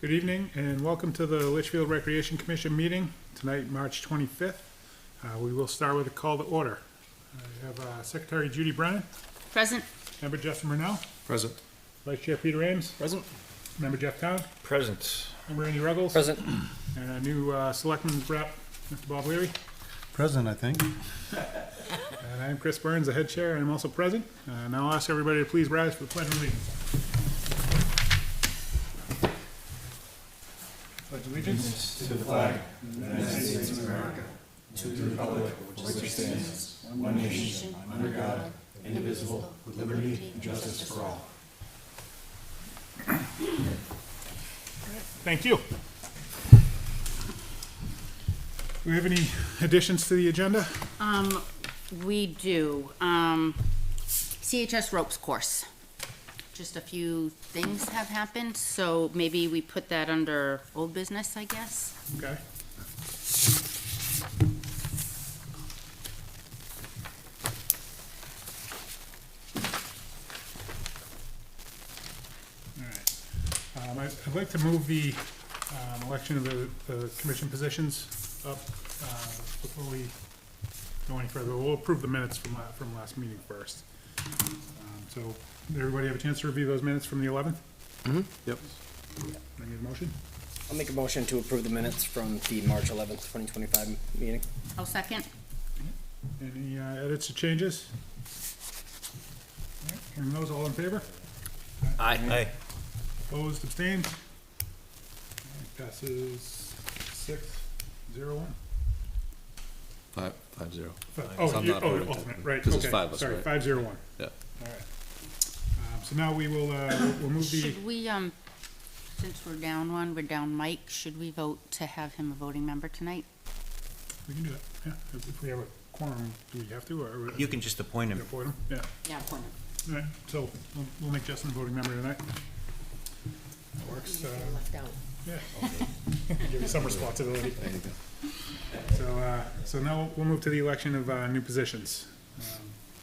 Good evening and welcome to the Litchfield Recreation Commission meeting tonight, March 25th. We will start with a call to order. I have Secretary Judy Brennan, Present. Member Justin Murnell, Present. Vice Chair Peter Ames, Present. Member Jeff Town, Present. Member Andy Ruggles, Present. and our new Selectman's rep, Mr. Bob Leary. Present, I think. And I'm Chris Burns, the head chair, and I'm also present. Now I'll ask everybody to please rise for the pledge of allegiance. Pledge allegiance To the flag of the United States of America, to the republic for which it stands, one nation, under God, indivisible, with liberty and justice for all. Thank you. Do we have any additions to the agenda? We do. CHS ropes course. Just a few things have happened, so maybe we put that under old business, I guess. Okay. All right. I'd like to move the election of the commission positions up before we go any further. We'll approve the minutes from last meeting first. So, did everybody have a chance to review those minutes from the 11th? Mm-hmm. Yep. Can I get a motion? I'll make a motion to approve the minutes from the March 11th, 2025 meeting. I'll second. Any edits or changes? All right, hearing those, all in favor? Aye. Opposed, abstained? All right, passes 6-0-1. 5-0. Oh, So I'm you, not oh, voting alternate, technically, right, 'cause it's okay, five of us, sorry, right? 5-0-1. Yeah. All right. So now we will, we'll move the, Should we, since we're down one, we're down Mike, should we vote to have him a voting member tonight? we can do that, yeah, if we have a quorum, do we have to, or? You can just appoint him. Appoint him, yeah. Yeah, appoint him. All right, so we'll make Justin a voting member tonight. That works, Left out. yeah. Give you some responsibility. So now we'll move to the election of new positions.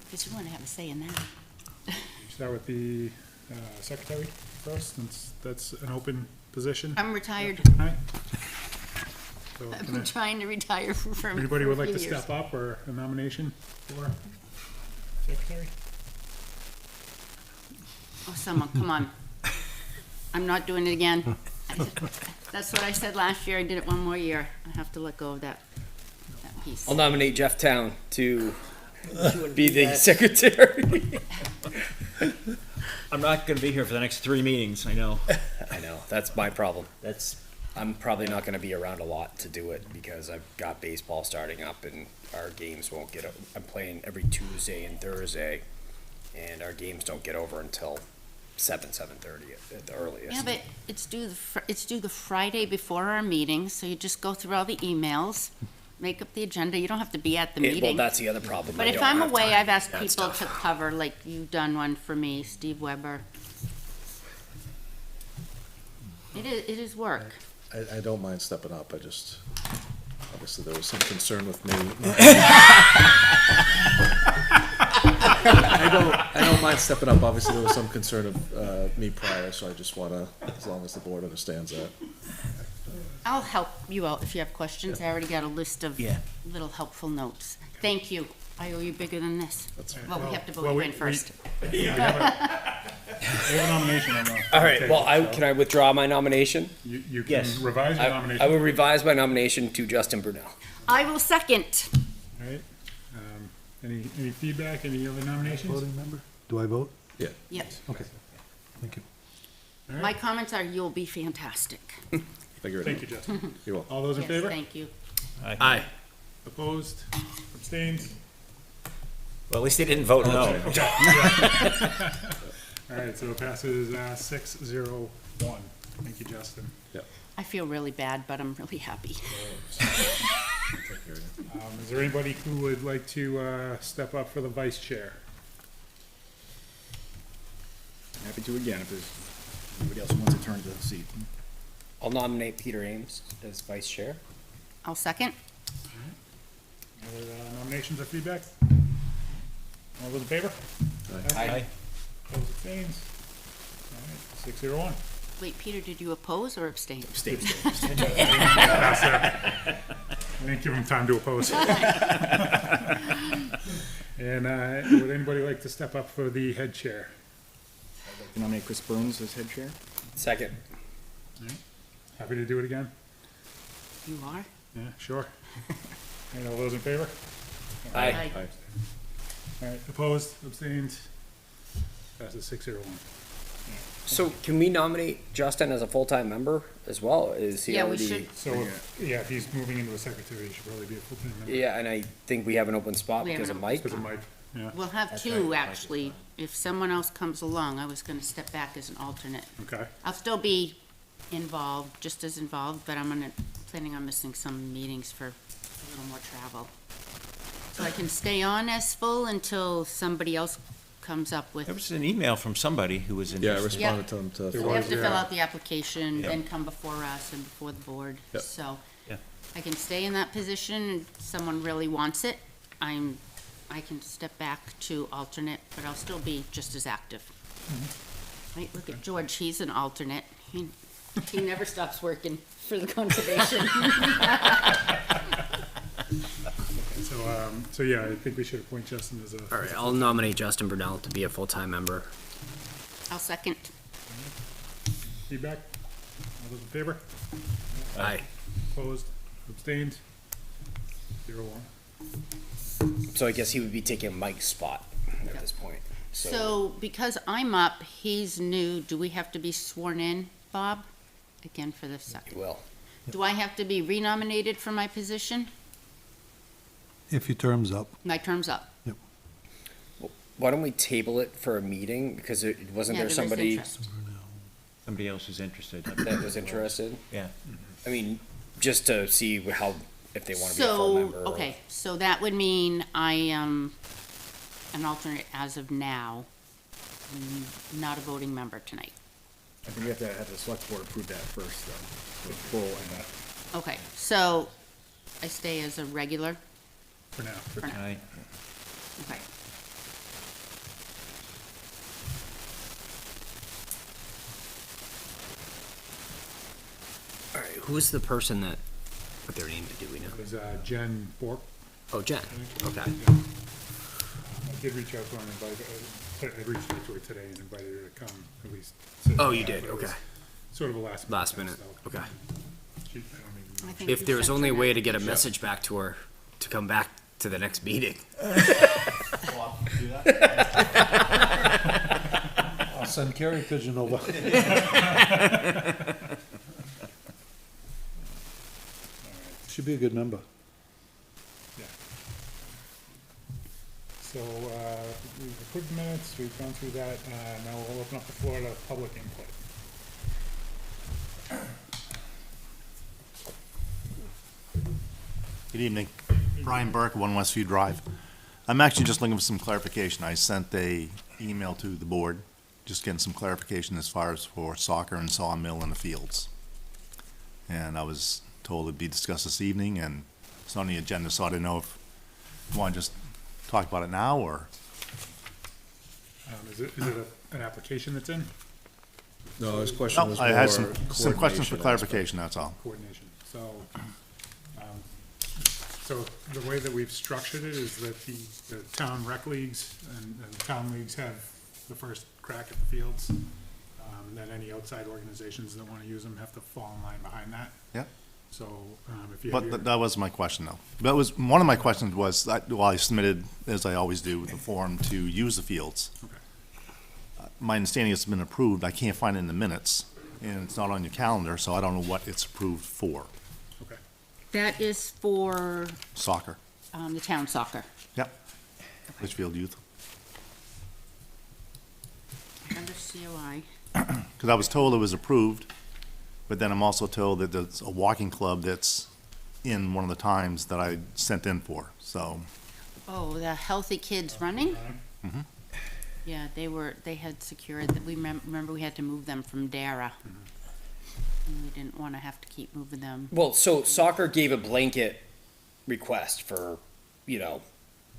Because you want to have a say in that. Start with the secretary first, since that's an open position I'm retired. tonight. So I've can been trying to retire from. anybody would like to years. step up or a nomination for secretary? Oh, someone, come on. I'm not doing it again. That's what I said last year. I did it one more year. I have to let go of that piece. I'll nominate Jeff Town to be the secretary. I'm not gonna be here for the next 3 meetings, I know. I know, that's my problem. That's, I'm probably not gonna be around a lot to do it because I've got baseball starting up and our games won't get, I'm playing every Tuesday and Thursday, and our games don't get over until 7:30 at the earliest. Yeah, but it's due the Friday before our meeting, so you just go through all the emails, make up the agenda. You don't have to be at the Well, meeting. that's the other problem. But I if don't I'm have away, time I've asked for that people stuff. to cover, like you've done one for me, Steve Weber. It is work. I don't mind stepping up, I just, obviously there was some concern with me. I don't mind stepping up, obviously there was some concern of me prior, so I just wanna, as long as the board understands that. I'll help you out if you have questions. I already got a list of Yeah. little helpful notes. Thank you. I owe you bigger than this. That's fine. Well, we have to vote Well, you we- in first. We have a nomination on the. All right, table, well, so can I withdraw my nomination? You can Yes. revise your I nomination. will revise my nomination to Justin Brunel. I will second. All right. Any feedback, any other nominations? Voting member? Do I vote? Uh, Yep. Okay. Thank you. All My right. comments are you'll be fantastic. Figure it Thank out. you, Justin. You're welcome. All those in Yes, favor? thank you. Aye. Opposed? Abstained? well, at least they didn't vote no. All right, so it passes 6-0-1. Thank you, Justin. I feel really bad, but I'm really happy. Is there anybody who would like to step up for the vice chair? Happy to again if there's anybody else who wants to turn to the seat. I'll nominate Peter Ames as vice chair. I'll second. Other nominations or feedback? All those in favor? Aye. Opposed, abstains? All right, 6-0-1. Wait, Peter, did you oppose or abstain? Stay. Pass there. I didn't give him time to oppose. And would anybody like to step up for the head chair? Nominate Chris Burns as head chair. Second. Happy to do it again? You are? Yeah, sure. And all those in favor? Aye. All right, opposed, abstained? Passes 6-0-1. So can we nominate Justin as a full-time member as well? Is he Yeah, we already? should. So, if he's moving into a secretary, he should probably be a full-time member. Yeah, and I think we have an open spot We have because an of open Mike. Because of Mike, yeah, We'll have two, actually. If someone else comes along, I was gonna step back as an alternate. okay. I'll still be involved, just as involved, but planning on missing some meetings for a little more travel. So I can stay on as full until somebody else comes up with. There was an email from somebody who was Yeah, I interested. responded to him to. There They have to was, fill yeah. out the application, Yeah. then come before us and before the board, Yep. so. Yeah. I can stay in that position, and if someone really wants it, I can step back to alternate, but I'll still be just as active. Right, look at George, he's an alternate, he never stops working for the conservation. So yeah, I think we should appoint Justin as a. All right, I'll nominate Justin Brunel to be a full-time member. I'll second. Feedback? All those in favor? Aye. Opposed, abstained? 0-1. So I guess he would be taking Mike's spot at this point. So, because I'm up, he's new, do we have to be sworn in, Bob? Again for the He second. will. Do I have to be renominated for my position? If your term's up, My term's up. Why don't we table it for a meeting? Because wasn't Yeah, there is somebody interest. Somebody else is interested. that was interested? Yeah. I mean, just to see how, if they want to be a full So, member. or- okay, so that would mean I am an alternate as of now, not a voting member tonight. I think we have to have the select board approve that first, though. The full and Okay, so I stay as a regular, For now. for now, Tonight. okay. All right, who's the person that, what their name is, do we know? It was Jen Bork. Oh, Jen. Okay. I did reach out to her and I reached out to her today and invited her to come at least. sit Oh, down, you did, but it was okay. Sort of a last. Last minute, so okay. she- I mean, I think If you there was sent only a her way that. to get a message back to her to come back to the next meeting. I'll send Carrie Pigeon over. Should be a good member. Yeah. So, we've approved the minutes, we've gone through that, now we'll open up the floor to public input. Good evening. Brian Burke, 1 Westview Drive. I'm actually just looking for some clarification. I sent a email to the board, just getting some clarification as far as for soccer and sawmill in the fields. And I was told it'd be discussed this evening, and it's on the agenda, so I didn't know if you want to just talk about it now, or? Is it an application that's in? No, his question No, was I more had some questions for coordination clarification, that's all. Coordination, so, so the way that we've structured it is that the town rec leagues and the town leagues have the first crack at the fields. And then any outside organizations that wanna use them have to fall in line behind that. Yep. So, if you have your. But that was my question, though. That was, one of my questions was, well, I submitted, as I always do, the form to use the fields. Okay. My understanding it's been approved, I can't find it in the minutes, and it's not on your calendar, so I don't know what it's approved for. Okay, That is for, Soccer, the town soccer. yep. Litchfield Youth. Under COI. Because I was told it was approved, but then I'm also told that there's a walking club that's in one of the times that I sent in for, so. Oh, the Healthy Kids Running? Mhm. Yeah, they had secured, that we remember we had to move them from Dara. And we didn't wanna have to keep moving them. Well, so soccer gave a blanket request for,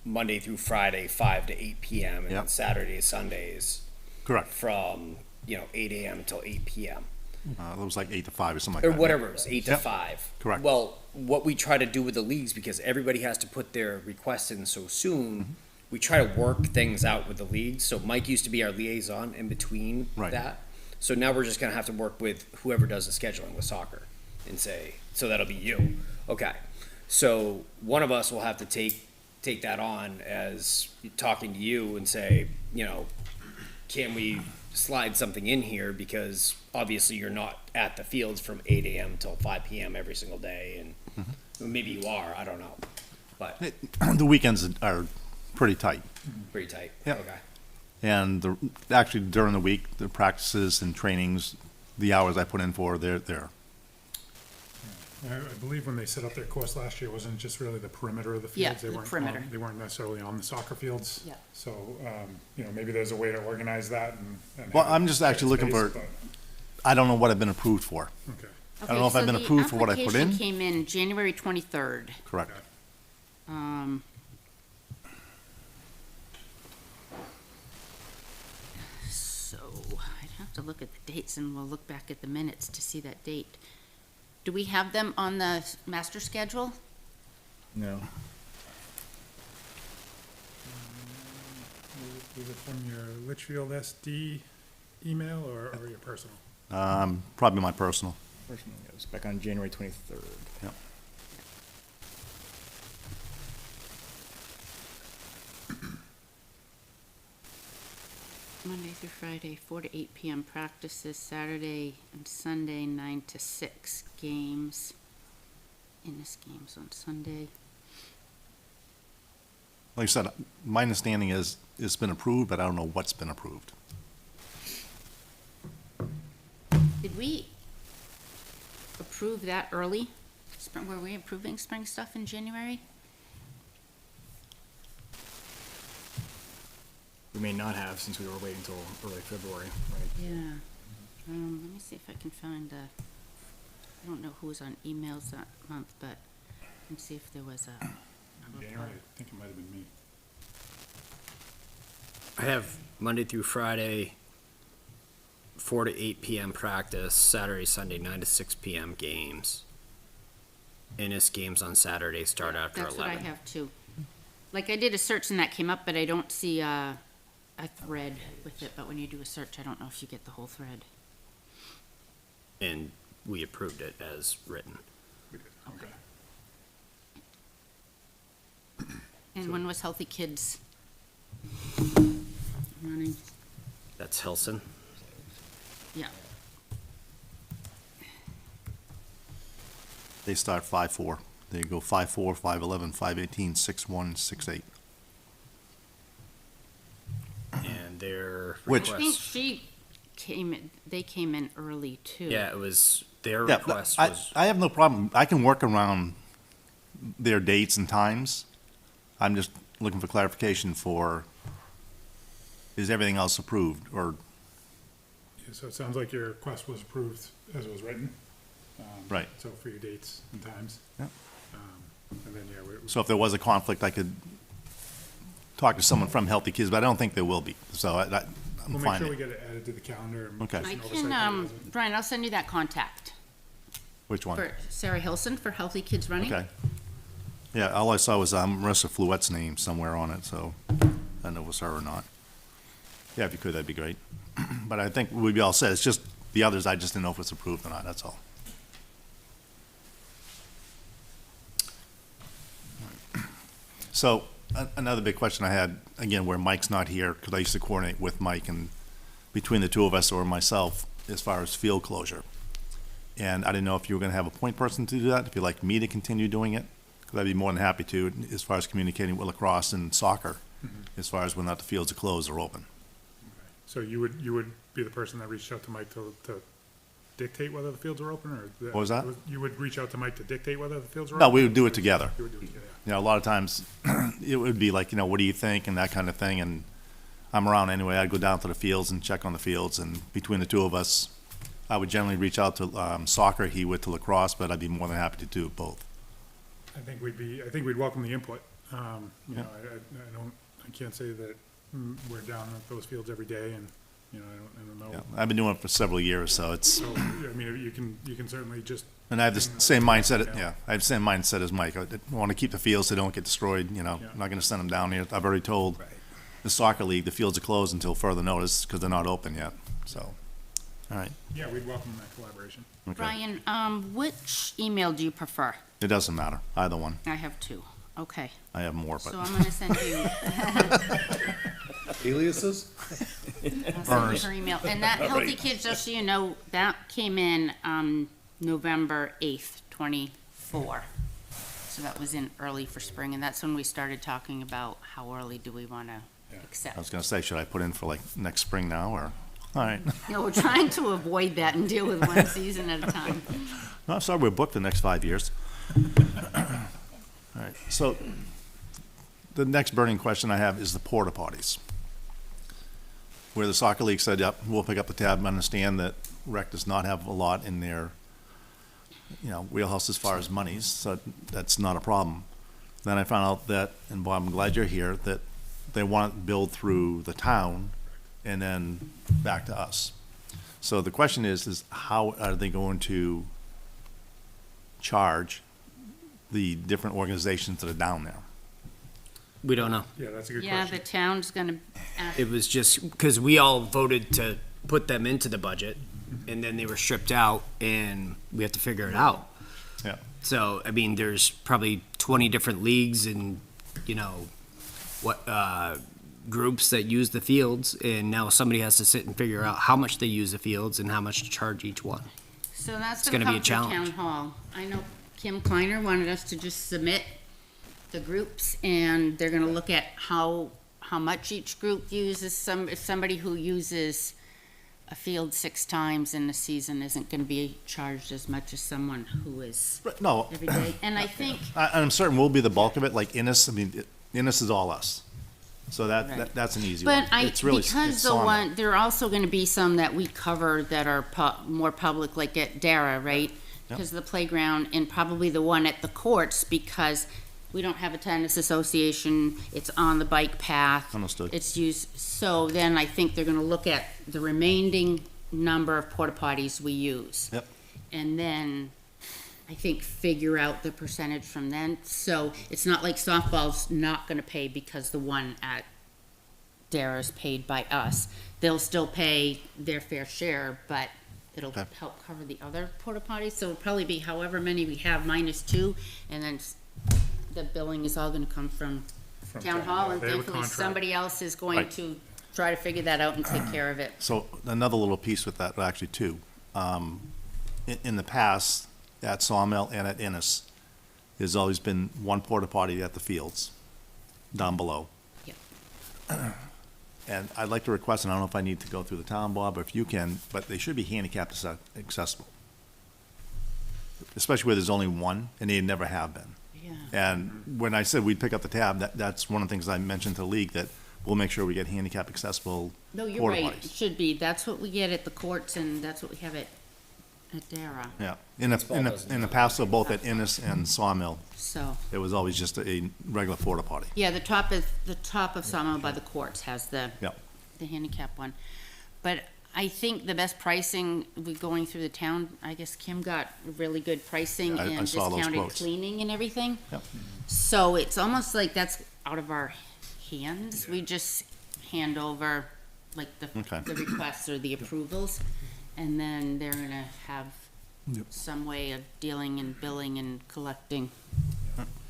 Monday through Friday, 5 to 8 p.m. and Yep. Saturdays, Sundays Correct. from, 8 a.m. until 8 p.m. It was like 8 to 5 or something or like that. whatever it was, 8 to Yep. 5. Correct. Well, what we try to do with the leagues, because everybody has to put their requests in so soon, Mm-hmm. we try to work things out with the leagues. So Mike used to be our liaison in between Right. that. So now we're just gonna have to work with whoever does the scheduling with soccer and say, so that'll be you. Okay. So one of us will have to take that on as talking to you and say, can we slide something in here, because obviously you're not at the fields from 8 a.m. till 5 p.m. every single day, and maybe you are, I don't know, but The weekends are pretty tight. pretty tight. Yeah. Okay. And actually during the week, the practices and trainings, the hours I put in for, they're there. I believe when they set up their course last year, it wasn't just really the perimeter of the Yeah, fields. They the weren't perimeter. They weren't necessarily on the soccer fields. Yeah. So, maybe there's a way to organize that and Well, have I'm just actually looking space, for- I don't know what I've been approved for. but- Okay. I don't know if I've been approved for what I put The in. application came in January 23rd. Correct. So I'd have to look at the dates, and we'll look back at the minutes to see that date. Do we have them on the master schedule? No. Was it from your Litchfield SD email or your personal? Probably my personal. Personally, it was back on January 23rd. Yep. Monday through Friday, 4 to 8 p.m. practices, Saturday and Sunday, 9 to 6 games. Innis games on Sunday. Like I said, my understanding is it's been approved, but I don't know what's been approved. Did we approve that early? Were we approving spring stuff in January? We may not have, since we were waiting until early February, right? Yeah. Let me see if I can find I don't know who was on emails that month, but let me see if there was a. In January, I think it might have been me. I have Monday through Friday, 4 to 8 p.m. practice, Saturday, Sunday, 9 to 6 p.m. games. Innis games on Saturday start after 11. That's what I have too. Like, I did a search and that came up, but I don't see a thread with it, but when you do a search, I don't know if you get the whole thread. And we approved it as written. We did, okay. And when was Healthy Kids running? That's Hilson. Yeah. They start 5-4. They go 5-4, 5-11, 5-18, 6-1, 6-8. And their Which- I think request. they came in early too. Yeah, it was, their Yeah, request I, was, I have no problem. I can work around their dates and times. I'm just looking for clarification for, is everything else approved? Or, Yeah, so it sounds like your request was approved as it was written. right. So for your dates and times. Yep. And then, yeah, So if there was a conflict, I could talk to someone from Healthy Kids, but I don't think there will be. So I'm we'll make fine. sure we get it added to the calendar. and Okay. just I an oversight can, that it Brian, I'll send you that contact Which one? for Sarah Hilson for Healthy Kids Running. Okay. Yeah, all I saw was Marissa Fluette's name somewhere on it, so I don't know if it was her or not. Yeah, if you could, that'd be great. But I think we'd be all set. It's just the others, I just didn't know if it's approved or not, that's all. So, another big question I had, again, where Mike's not here, because I used to coordinate with Mike and between the two of us or myself as far as field closure. And I didn't know if you were gonna have a point person to do that, if you'd like me to continue doing it, because I'd be more than happy to, as far as communicating with lacrosse and soccer, as far as when not the fields are closed or open. So you would be the person that reached out to Mike to dictate whether the fields are open, or? What was that? You would reach out to Mike to dictate whether the fields are No, open? we would do it together. You would do it together. You know, a lot of times, it would be like, what do you think, and that kind of thing, and I'm around anyway, I'd go down to the fields and check on the fields, and between the two of us, I would generally reach out to soccer, he would to lacrosse, but I'd be more than happy to do both. I think we'd welcome the input. You know, I can't say that we're down at those fields every day, and you know, I don't Yeah, know. I've been doing it for several years, so it's, So, I mean, you can certainly just, and I have the same mindset, yeah, I have the same mindset as Mike. I want to keep the fields so they don't get destroyed, you know, Yeah. I'm not going to send them down here. I've already told the soccer league, the fields are closed until further notice because they're not open yet, so, all right, yeah, we'd welcome that collaboration. okay. Brian, which email do you prefer? It doesn't matter, either one. I have two. Okay, I have more, so but, I'm gonna send you, Aliases? I'll send you her email. And that Healthy Kids, just so you know, that came in, November 8th, 24. So that was in early for spring, and that's when we started talking about how early do we wanna I was accept. going to say, should I put in for like next spring now, or, all right. No, we're trying to avoid that and deal with one season at a time. No, I'm sorry, we're booked the next 5 years. All right, so the next burning question I have is the porta potties. Where the soccer league said, yep, we'll pick up the tab, and understand that rec does not have a lot in their, you know, wheelhouse as far as monies, so that's not a problem. Then I found out that, and Bob, I'm glad you're here, that they want it billed through the town and then back to us. So the question is how are they going to charge the different organizations that are down there? We don't know. Yeah, that's a good Yeah, the question. town's gonna ask. It was just because we all voted to put them into the budget, and then they were stripped out, and we have to figure it out. Yeah. So, I mean, there's probably 20 different leagues and, you know, groups that use the fields, and now somebody has to sit and figure out how much they use the fields and how much to charge each one. So that's It's gonna gonna be come a through town challenge. hall. I know Kim Kleiner wanted us to just submit the groups, and they're gonna look at how much each group uses. If somebody who uses a field 6 times in the season isn't gonna be charged as much as someone who is No, every day. And I think, I'm certain we'll be the bulk of it, like Innis, I mean, Innis is all us. So Right. that's an easy one. but It's really- because it's the Sawmill. one, there are also gonna be some that we cover that are more public, like at Dara, right? Because of the playground, and probably the one at the courts, because we don't have a tennis association, it's on the bike path. Understood. It's used, so then I think they're gonna look at the remaining number of porta potties we use. Yep. And then, I think, figure out the percentage from then. So it's not like softball's not gonna pay because the one at Dara's paid by us. They'll still pay their fair share, but it'll Okay. help cover the other porta potties. So it'll probably be however many we have minus 2, and then the billing is all gonna come from town hall, and They have a thankfully contract. somebody else is going Right. to try to figure that out and take care of it. So another little piece with that, actually, too. In the past, at Sawmill and at Innis, there's always been one porta potty at the fields, down below. Yep. And I'd like to request, and I don't know if I need to go through the town, Bob, or if you can, but they should be handicapped accessible. Especially where there's only one, and they never have been. Yeah. And when I said we'd pick up the tab, that's one of the things I mentioned to the league, that we'll make sure we get handicap accessible No, you're porta right, it potties. should be. That's what we get at the courts, and that's what we have at Dara, Yeah, in the past, though, both at Innis and Sawmill, so. it was always just a regular porta potty. Yeah, the top of Sawmill by the courts has the Yep. handicap one. But I think the best pricing, we going through the town, I guess Kim got really good pricing Yeah, I and saw those discounted quotes. cleaning and everything. Yep. So it's almost like that's out of our hands. We just hand over like Okay. the requests or the approvals, and then they're gonna have some way of dealing and billing and collecting.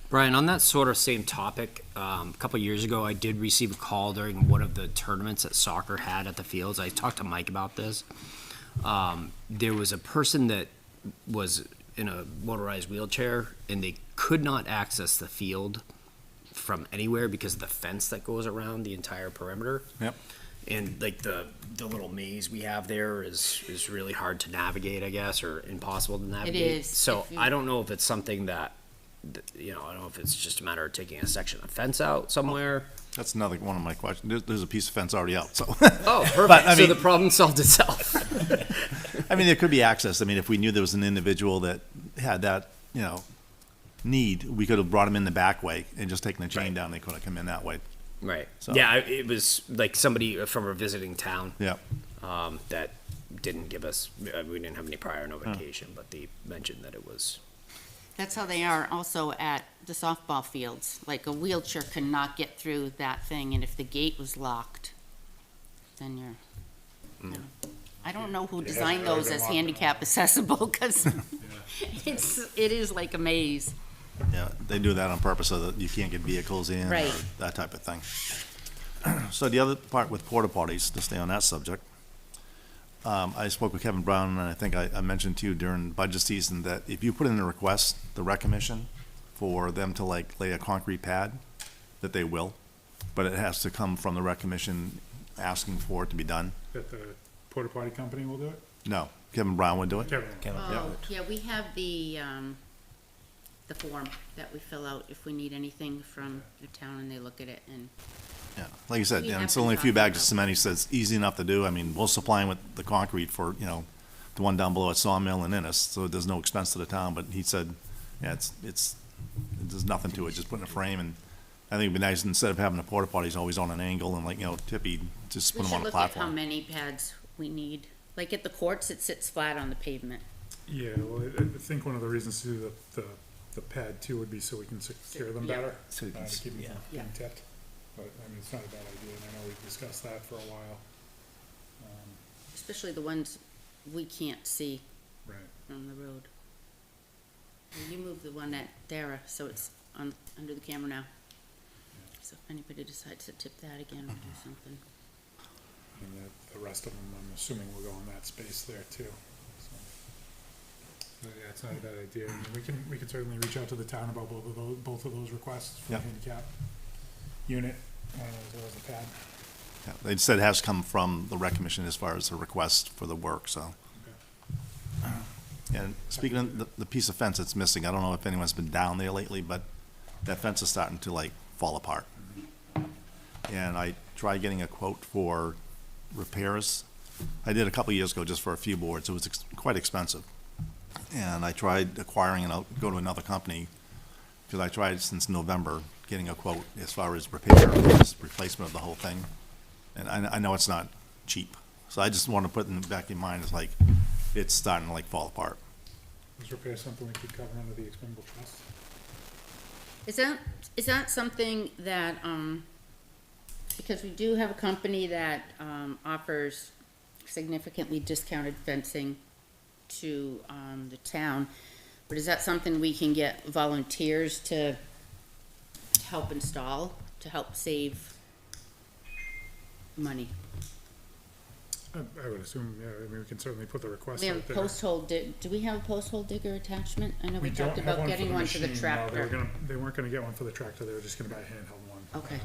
Brian, on that sort of same topic, a couple years ago, I did receive a call during one of the tournaments that soccer had at the fields. I talked to Mike about this. There was a person that was in a motorized wheelchair, and they could not access the field from anywhere because of the fence that goes around the entire perimeter. Yep. And like the little maze we have there is really hard to navigate, I guess, or impossible to navigate. is, So if you- I don't know if it's something that, I don't know if it's just a matter of taking a section of fence out somewhere. That's another one of my questions. There's a piece of fence already out, so. Oh, perfect. But, I So mean- the problem solved itself. I mean, there could be access. I mean, if we knew there was an individual that had that, need, we could have brought him in the back way and just taken the chain Right. down. They could have come in that way. Right. So- Yeah, it was like somebody from a visiting town. Yeah. that didn't give us, we didn't have any prior notification, but they mentioned that it was, That's how they are also at the softball fields. Like a wheelchair cannot get through that thing, and if the gate was locked, then you're, you know. I don't know who designed already those been as locked handicap accessible, because it is like a maze. Yeah, they do that on purpose so that you can't get vehicles in or Right. that type of thing. So the other part with porta potties, to stay on that subject, I spoke with Kevin Brown, and I think I mentioned to you during budget season that if you put in a request, the rec commission, for them to like lay a concrete pad, that they will, but it has to come from the rec commission asking for it to be done. That the porta potty company will do it? No, Kevin Brown would do it. Kevin, Oh, yeah, we have the form that we fill out if we need anything from the town, and they look at it, and Yeah, like you said, We and have it's been only a few talking bags of about cement. He says easy enough to do. I mean, we'll supply him with the concrete for, the one down below at Sawmill and Innis, so there's no expense to the town, but he said, yeah, there's nothing to it, just putting a frame, and I think it'd be nice, instead of having the porta potties always on an angle and like, tippy, just we put them should on a look at how platform. many pads we need. Like at the courts, it sits flat on the pavement. yeah, well, I think one of the reasons to do the pad too would be so we can secure them Yeah. better, So we can to keep them yeah. from being Yeah. tipped. But, I mean, it's not a bad idea, and I know we've discussed that for a while. Especially the ones we can't see Right. from the road. Well, you moved the one at Dara, so it's under the camera now. So if anybody decides to tip that again or do something. And the rest of them, I'm assuming will go in that space there too, so. But yeah, it's not a bad idea. I mean, we can certainly reach out to the town about both of those requests for the Yeah. handicap unit, as well as the pad. Yeah, they said it has come from the rec commission as far as the request for the work, so. And speaking of the piece of fence that's missing, I don't know if anyone's been down there lately, but that fence is starting to like fall apart. And I tried getting a quote for repairs. I did a couple years ago just for a few boards. It was quite expensive. And I tried acquiring, and I'll go to another company, because I tried since November getting a quote as far as repair, just replacement of the whole thing. And I know it's not cheap. So I just want to put in the back of your mind, it's like, it's starting to like fall apart. Is repair something we could cover under the expendable trust? Is that something that, because we do have a company that, offers significantly discounted fencing to, the town, but is that something we can get volunteers to help install, to help save money? I would assume, yeah, I mean, we can certainly put the request We have out a there. post hole do we have a post hole digger attachment? I know we don't talked have about getting one for the machine. No, tractor. they weren't gonna get one for the tractor, they were just gonna buy a handheld one. Okay.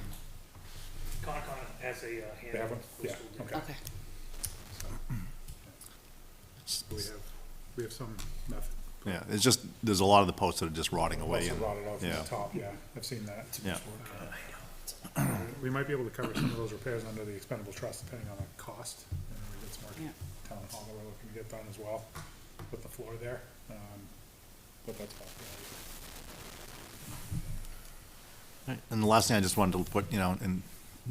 Concon has a They have one? Yeah, okay. Okay. We have some method. Yeah, it's just, there's a lot of the posts that are just rotting away. Also and- rotted out from yeah. the top, yeah, I've seen that. Yeah. We might be able to cover some of those repairs under the expendable trust, depending on the cost. And we get some more Yeah. town hall that we're looking to get done as well, with the floor there. But that's possible. Right, and the last thing I just wanted to put, in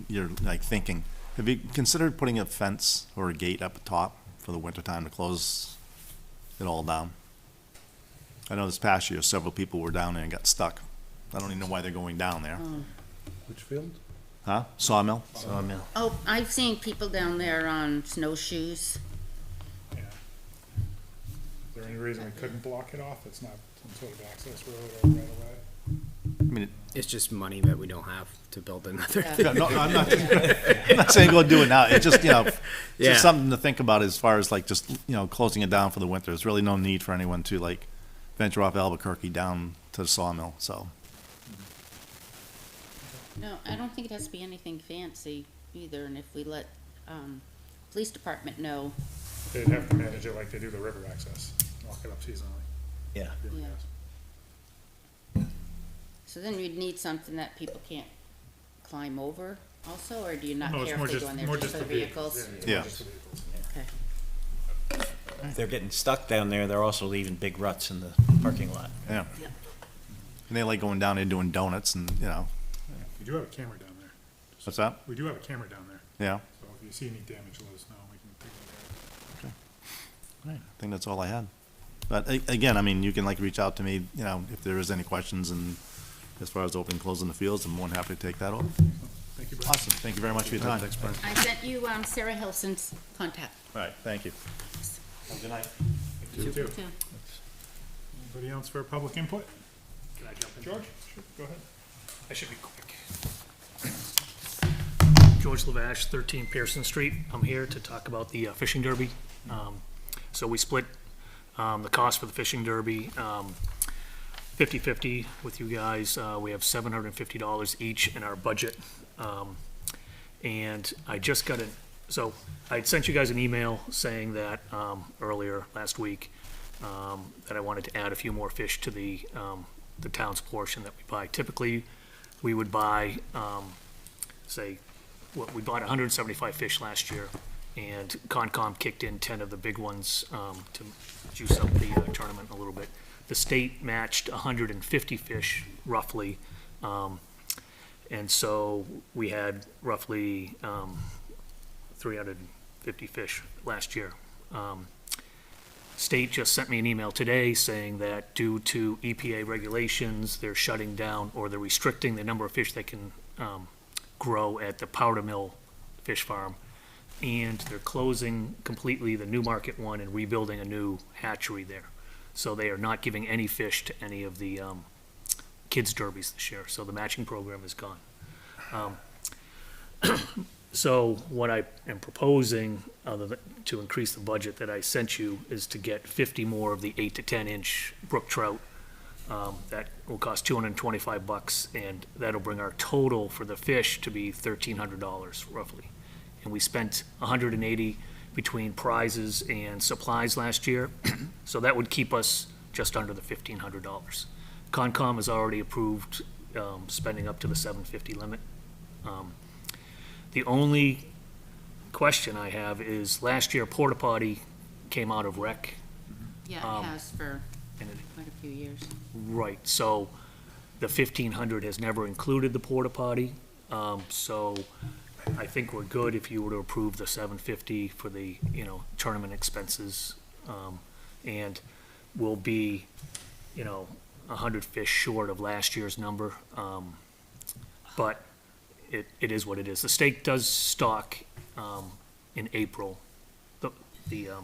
your, like, thinking, have you considered putting a fence or a gate up top for the winter time to close it all down? I know this past year, several people were down there and got stuck. I don't even know why they're going down there. Litchfield? Huh? Sawmill? Sawmill. Oh, I've seen people down there on snowshoes. Yeah. Is there any reason we couldn't block it off? It's not some sort of access road or right away? I mean, it's just money that we don't have to build another. Yeah. no, I'm not, I'm not saying go do it now. It's just, Yeah. just something to think about as far as like just, closing it down for the winter. There's really no need for anyone to like venture off Albuquerque down to the Sawmill, so. No, I don't think it has to be anything fancy either, and if we let, police department know, They'd have to manage it like they do the river access, lock it up seasonally. Yeah. Yeah. So then you'd need something that people can't climb over also, or do you not No, care it's more if they just, go in there more just just for the the vehicles? Yeah. just the vehicles. Okay. If they're getting stuck down there, they're also leaving big ruts in the parking lot. Yeah. Yeah. And they like going down there doing donuts and, We do have a camera down there. what's that? We do have a camera down there, Yeah. so if you see any damage, let us know, we can take Right, I think that's all I had. But again, I mean, you can like reach out to me, you know, if there is any questions and as far as opening, closing the fields, I'm more than happy to take that on. Thank you, Brian. Awesome, thank you very much for your time. Thanks, Brian. I sent you, Sarah Hilson's contact. All right, thank you. Have a good night. You too. too. Anybody else for public input? Can I jump in? George? Sure, go ahead. I should be quick. George Lavash, 13 Pearson Street. I'm here to talk about the fishing derby. So we split the cost for the fishing derby 50/50 with you guys. We have $750 each in our budget. And I just got so I sent you guys an email saying that earlier last week that I wanted to add a few more fish to the town's portion that we buy. Typically, we would buy, we bought 175 fish last year, and Concom kicked in 10 of the big ones to juice up the tournament a little bit. The state matched 150 fish, roughly, and so we had roughly 350 fish last year. State just sent me an email today saying that due to EPA regulations, they're shutting down or they're restricting the number of fish they can grow at the Powder Mill Fish Farm. And they're closing completely the Newmarket one and rebuilding a new hatchery there. So they are not giving any fish to any of the kids' derbies this year. So the matching program is gone. So what I am proposing, to increase the budget that I sent you, is to get 50 more of the 8 to 10 inch brook trout. That will cost $225, and that'll bring our total for the fish to be $1,300 roughly. And we spent $180 between prizes and supplies last year, so that would keep us just under the $1,500. Concom has already approved spending up to the $750 limit. The only question I have is last year porta potty came out of rec. Yeah, it has for And it, quite a few years. right, so the 1,500 has never included the porta potty. So I think we're good if you were to approve the 750 for the, tournament expenses. And we'll be, 100 fish short of last year's number. But it is what it is. The state does stock in April, the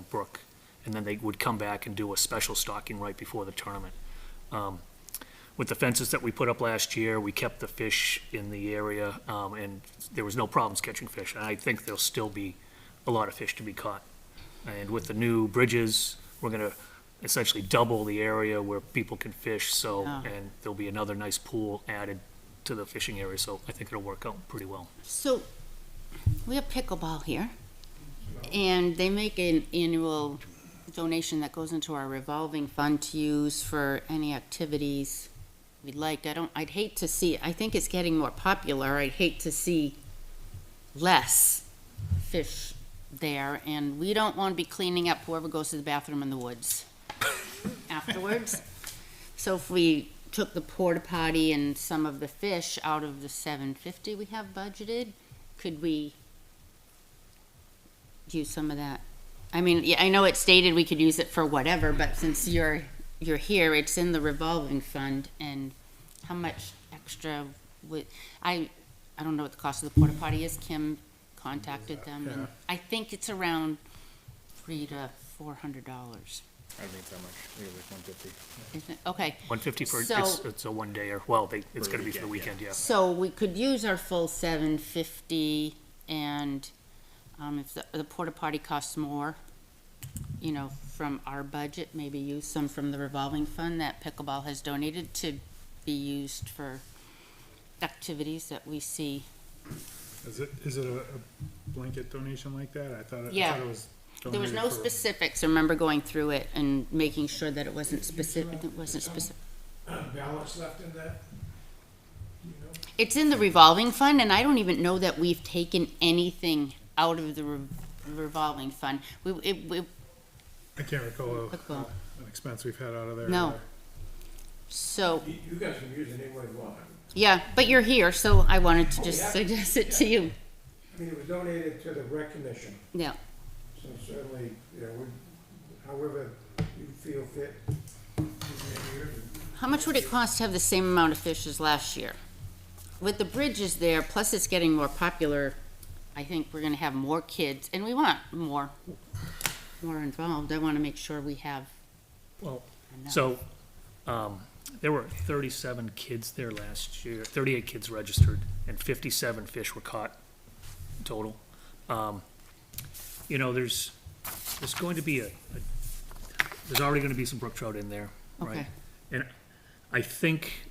brook, and then they would come back and do a special stocking right before the tournament. With the fences that we put up last year, we kept the fish in the area, and there was no problems catching fish. And I think there'll still be a lot of fish to be caught. And with the new bridges, we're gonna essentially double the area where people can fish, so, Yeah. and there'll be another nice pool added to the fishing area, so I think it'll work out pretty well. So, we have pickleball here, and they make an annual donation that goes into our revolving fund to use for any activities we'd like. I'd hate to see, I think it's getting more popular, I'd hate to see less fish there, and we don't want to be cleaning up whoever goes to the bathroom in the woods afterwards. So if we took the porta potty and some of the fish out of the 750 we have budgeted, could we use some of that? I mean, yeah, I know it stated we could use it for whatever, but since you're here, it's in the revolving fund, and how much extra would, I don't know what the cost of the porta potty is. Kim contacted them, and I think it's around $300 to $400. I don't think it's that much, I think it was 150. Isn't it? Okay. 150 for, So- it's a one day, or, well, it's gonna be for the weekend, yeah. So we could use our full 750, and if the porta potty costs more, from our budget, maybe use some from the revolving fund that pickleball has donated to be used for activities that we see. Is it a blanket donation like that? I thought it was There was donated no for- specifics. I remember going through it and making sure that it wasn't specific. Balance left in that? It's in the revolving fund, and I don't even know that we've taken anything out of the revolving fund. I can't recall Pickleball. an expense we've had out of there. No. So, You guys can use it any way you want. yeah, but you're here, so I wanted to just suggest it to you. I mean, it was donated to the rec commission, Yeah. so certainly, however you feel fit. How much would it cost to have the same amount of fish as last year? With the bridges there, plus it's getting more popular, I think we're gonna have more kids, and we want more involved. I wanna make sure we have Well, enough. so, there were 37 kids there last year, 38 kids registered, and 57 fish were caught total. You know, there's going to be there's already gonna be some brook trout in there, right? Okay. And I think,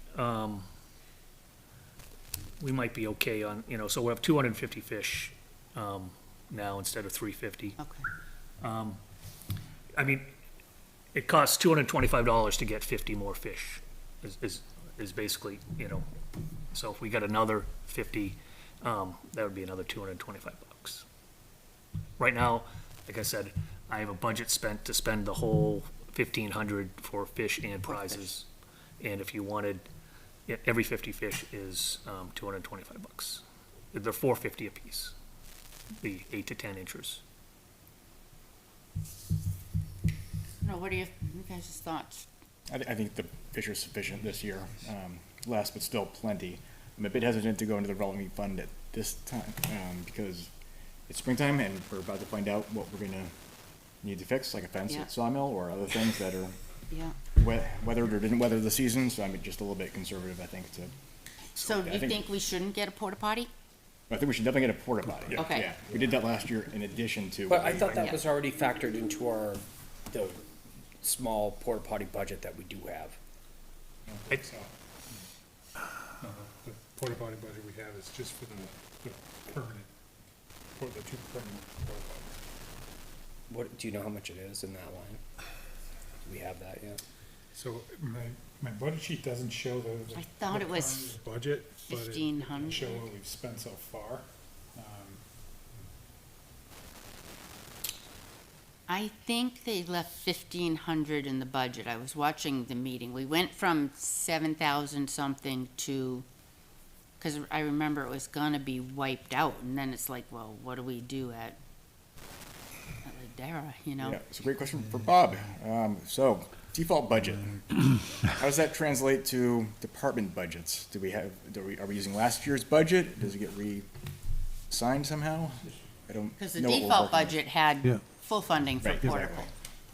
we might be okay on, you know, so we have 250 fish, now instead of 350. Okay. I mean, it costs $225 to get 50 more fish, is basically, you know, so if we got another 50, that would be another $225. Right now, like I said, I have a budget spent to spend the whole 1,500 for fish and prizes. And if you wanted, every 50 fish is, $225. They're $450 apiece, the 8 to 10 inches. No, what are you guys' thoughts? I think the fish are sufficient this year, less but still plenty. I'm a bit hesitant to go into the revolving fund at this time, because it's springtime and we're about to find out what we're gonna need to fix, like a fence Yeah. at Sawmill or other things that are Yeah. weathered or didn't weather the season, so I'm just a little bit conservative, I think, So do I you think- think we shouldn't get a porta potty? I think we should definitely get a porta potty. Yeah. Okay. Yeah, we did that last year in addition to. But I thought that Yeah. was already factored into the small porta potty budget that we do have. It's- The porta potty budget we have is just for the permanent, for the two permanent porta potties. What, do you know how much it is in that line? Do we have that yet? So my budget sheet doesn't show the. I thought it was the budget, but it 1,500. show what we've spent so far. I think they left 1,500 in the budget. I was watching the meeting. We went from 7,000 something to, because I remember it was gonna be wiped out, and then it's like, well, what do we do at Ladera, you know? Yeah, it's a great question for Bob. So, default budget. How does that translate to department budgets? Are we using last year's budget? Does it get re-signed somehow? I don't Because the know what we're default working with. budget had Yeah. full funding for Right, exactly.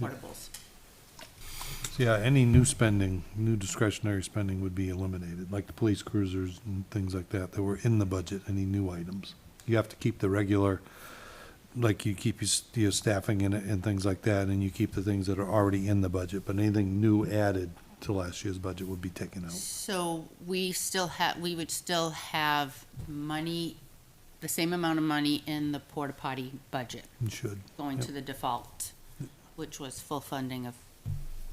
portables. So, yeah, any new spending, new discretionary spending would be eliminated, like the police cruisers and things like that, that were in the budget, any new items. You have to keep the regular, like you keep your staffing in it and things like that, and you keep the things that are already in the budget, but anything new added to last year's budget would be taken out. So we would still have money, the same amount of money in the porta potty budget, You should. going Yep. to the default, which was full funding of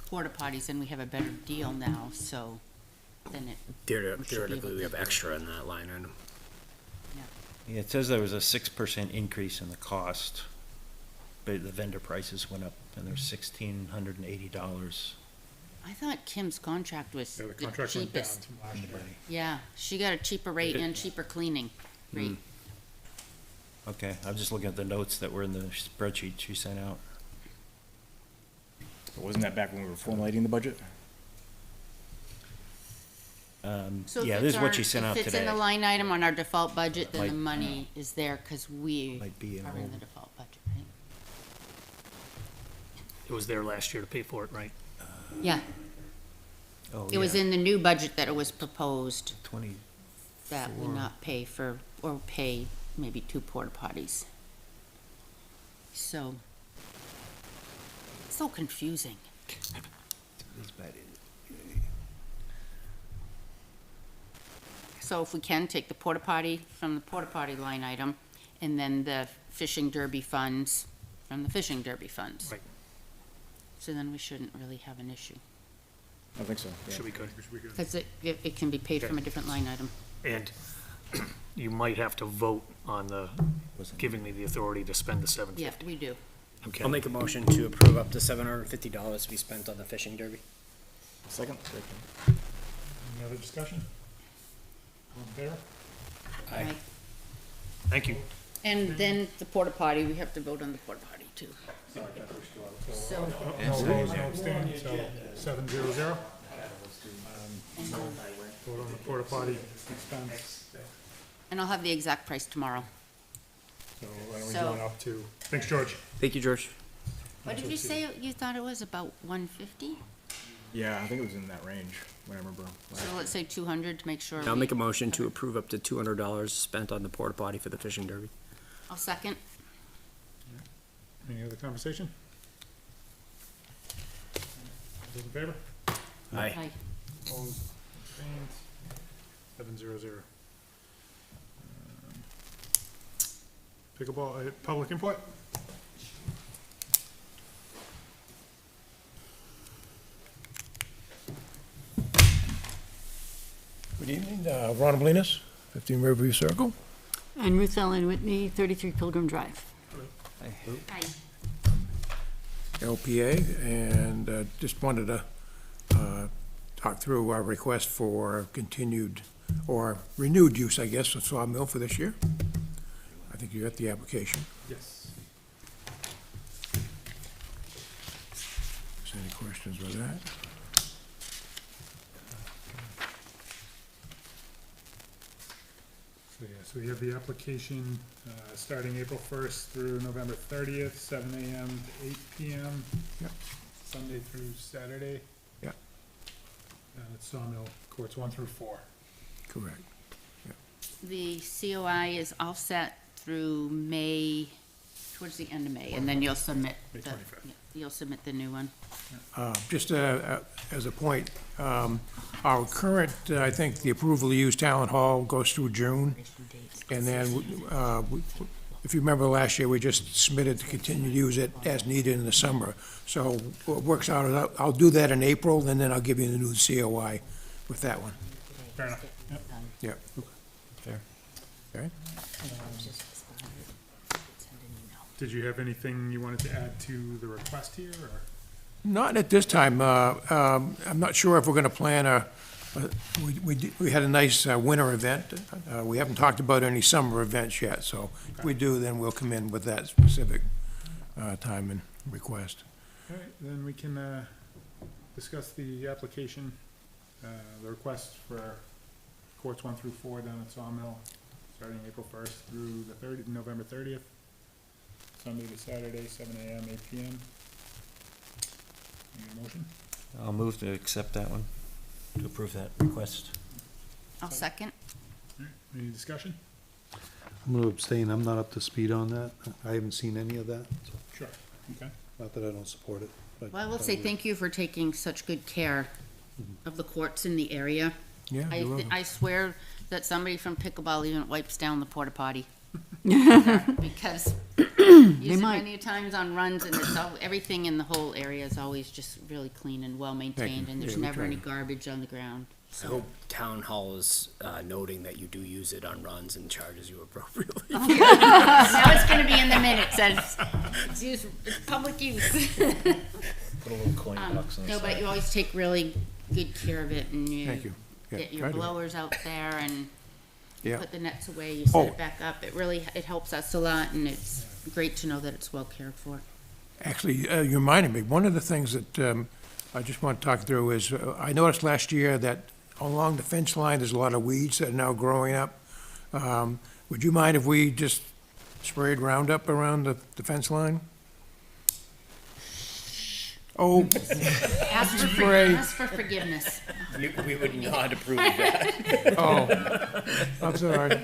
porta potties, and we have a better deal now, so then it, Theoretically, we have extra in that line item. Yeah, it says there was a 6% increase in the cost, but the vendor prices went up and they're $1,680. I thought Kim's contract was Yeah, the the contract went down cheapest. from last year. Yeah, she got a cheaper rate and cheaper cleaning rate. Okay, I'm just looking at the notes that were in the spreadsheet she sent out. But wasn't that back when we were formulating the budget? So if Yeah, it's this is what our- she sent out If it's in today. the line item on our default budget, then the Might- money is there, because we Might be in are in the old. default budget, right? It was there last year to pay for it, right? Yeah, Oh, it was yeah, in the new budget that it was proposed 20, that we not pay for, or pay maybe 2 porta potties. So, it's so confusing. these bad- So if we can take the porta potty from the porta potty line item, and then the fishing derby funds from the fishing derby funds. Right. So then we shouldn't really have an issue, I think so. yeah. Should be good. because it can be paid from a different line item. And you might have to vote on giving me the authority to spend the Yeah, $750. we do. Okay. I'll make a motion to approve up to $750 to be spent on the fishing derby. Second? Any other discussion? All in favor? Aye. Thank you. And then the porta potty, we have to vote on the porta potty too. So, No opposed, no abstained, so 700. Vote on the porta potty expense, and I'll have the exact price tomorrow. so why don't we So- go up to, thanks, George. Thank you, George. What did you say you thought it was, about 150? Yeah, I think it was in that range, when I remember. So let's say 200 to make sure. I'll we- make a motion to approve up to $200 spent on the porta potty for the fishing derby. I'll second. Any other conversation? Those in favor? Aye. Aye. Opposed, abstained, 700. Pickleball, public input? Good evening, Ron Blinas, 15 Riverview Circle. And Ruth Ellen Whitney, 33 Pilgrim Drive. Aye. LPA, and just wanted to talk through our request for continued, or renewed use, I guess, of Sawmill for this year. I think you got the application. Yes. Is there any questions with that? So, yeah, so we have the application, starting April 1st through November 30th, 7 AM to 8 PM. Yep. Sunday through Saturday. Yep. And it's Sawmill Courts 1 through 4. Correct. The COI is all set through May, towards the end of May, and then you'll submit May the, 25th. you'll submit the new one. Just as a point, our current, I think the approval to use Town Hall goes through June. And then, if you remember last year, we just submitted to continue to use it as needed in the summer. So what works out, I'll do that in April, and then I'll give you the new COI with that one. Fair enough. Yep. Yep. Fair. Okay. Did you have anything you wanted to add to the request here, or? Not at this time. I'm not sure if we're gonna plan we had a nice winter event. We haven't talked about any summer events yet, so if we do, then we'll come in with that specific time and request. All right, then we can discuss the application, the request for courts 1 through 4 down at Sawmill, starting April 1st through the November 30th, Sunday to Saturday, 7 AM, 8 PM. Need a motion? I'll move to accept that one, to approve that request. I'll second. All right, any discussion? I'm gonna abstain, I'm not up to speed on that. I haven't seen any of that, so, Sure. Okay. not that I don't support it. but- Well, I will say thank you for taking such good care of the courts in the area. Yeah, you're welcome. I swear that somebody from pickleball even wipes down the porta potty. Because use it might. many times on runs, and it's all, everything in the whole area is always just really clean and well-maintained, and there's Yeah, we never try any to. garbage on the ground. I hope Town Hall is noting that you do use it on runs and charges you appropriately. Now it's gonna be in the minutes as, it's public use. Put a little coin box on the No, but side. you always take really good care of it, and Thank you you. Yeah, get your try to. blowers out there, and you Yeah. put the nets away, you set Oh. it back up. It really, it helps us a lot, and it's great to know that it's well cared for. Actually, you reminded me, one of the things that I just want to talk through is, I noticed last year that along the fence line, there's a lot of weeds that are now growing up. Would you mind if we just sprayed Roundup around the fence line? Oh, Spray. Ask for forgiveness. We would not approve of that. oh, I'm sorry.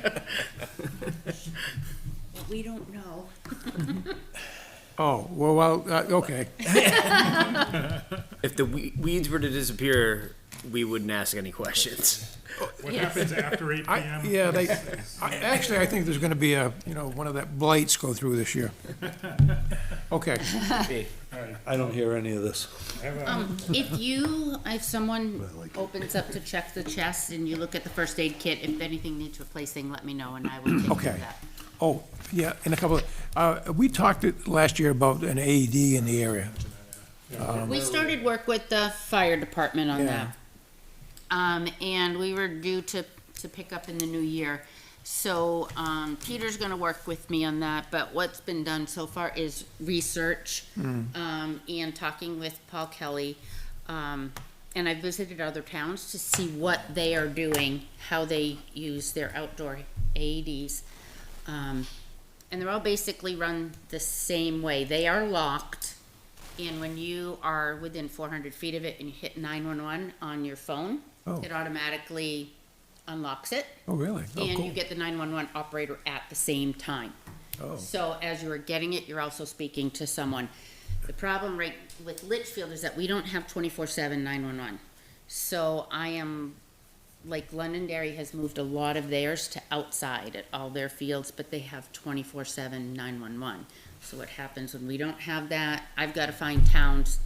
We don't know. Oh, well, okay. If the weeds were to disappear, we wouldn't ask any questions. What Yes. happens after 8 PM? Yeah, actually, I think there's gonna be one of that blights go through this year. Okay. I don't hear any of this. If someone opens up to check the chest and you look at the first aid kit, if anything needs replacing, let me know and I will take care Okay. of that. Oh, yeah, and a couple of, we talked last year about an AED in the area. We started work with the fire department on Yeah. that. And we were due to pick up in the new year. So, Peter's gonna work with me on that, but what's been done so far is research, and talking with Paul Kelly. And I visited other towns to see what they are doing, how they use their outdoor AEDs. And they're all basically run the same way. They are locked, and when you are within 400 feet of it and you hit 911 on your phone, Oh. it automatically unlocks it. Oh, really? Oh, And cool. you get the 911 operator at the same time. Oh. So as you are getting it, you're also speaking to someone. The problem right with Litchfield is that we don't have 24/7 911. So I am, like Londonderry has moved a lot of theirs to outside at all their fields, but they have 24/7 911. So what happens when we don't have that, I've got to find towns